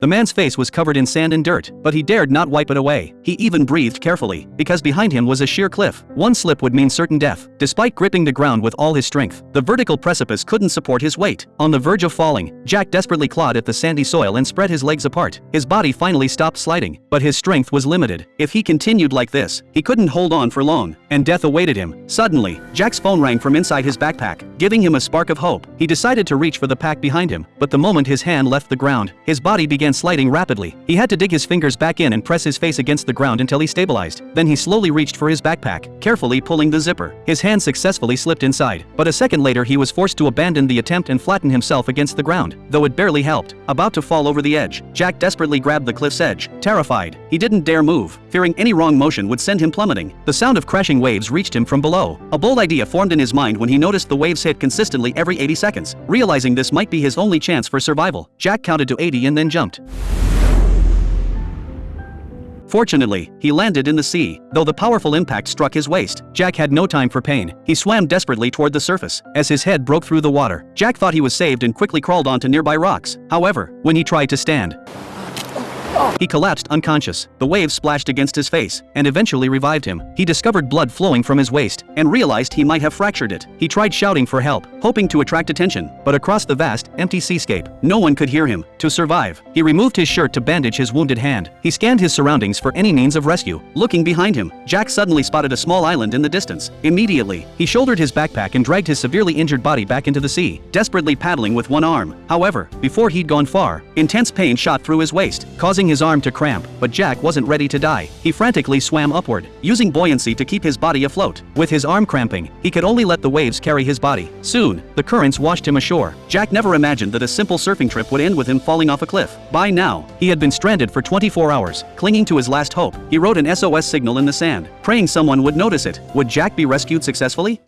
The man's face was covered in sand and dirt, but he dared not wipe it away. He even breathed carefully, because behind him was a sheer cliff. One slip would mean certain death. Despite gripping the ground with all his strength, the vertical precipice couldn't support his weight. On the verge of falling, Jack desperately clawed at the sandy soil and spread his legs apart. His body finally stopped sliding, but his strength was limited. If he continued like this, he couldn't hold on for long, and death awaited him. Suddenly, Jack's phone rang from inside his backpack, giving him a spark of hope. He decided to reach for the pack behind him, but the moment his hand left the ground, his body began sliding rapidly. He had to dig his fingers back in and press his face against the ground until he stabilized. Then he slowly reached for his backpack, carefully pulling the zipper. His hand successfully slipped inside, but a second later he was forced to abandon the attempt and flatten himself against the ground, though it barely helped. About to fall over the edge, Jack desperately grabbed the cliff's edge. Terrified, he didn't dare move, fearing any wrong motion would send him plummeting. The sound of crashing waves reached him from below. A bold idea formed in his mind when he noticed the waves hit consistently every 80 seconds. Realizing this might be his only chance for survival, Jack counted to 80 and then jumped. Fortunately, he landed in the sea. Though the powerful impact struck his waist, Jack had no time for pain. He swam desperately toward the surface. As his head broke through the water, Jack thought he was saved and quickly crawled onto nearby rocks. However, when he tried to stand, he collapsed unconscious. The waves splashed against his face and eventually revived him. He discovered blood flowing from his waist and realized he might have fractured it. He tried shouting for help, hoping to attract attention, but across the vast, empty seascape, no one could hear him. To survive, he removed his shirt to bandage his wounded hand. He scanned his surroundings for any means of rescue. Looking behind him, Jack suddenly spotted a small island in the distance. Immediately, he shouldered his backpack and dragged his severely injured body back into the sea, desperately paddling with one arm. However, before he'd gone far, intense pain shot through his waist, causing his arm to cramp, but Jack wasn't ready to die. He frantically swam upward, using buoyancy to keep his body afloat. With his arm cramping, he could only let the waves carry his body. Soon, the currents washed him ashore. Jack never imagined that a simple surfing trip would end with him falling off a cliff. By now, he had been stranded for 24 hours, clinging to his last hope. He wrote an SOS signal in the sand, praying someone would notice it. Would Jack be rescued successfully?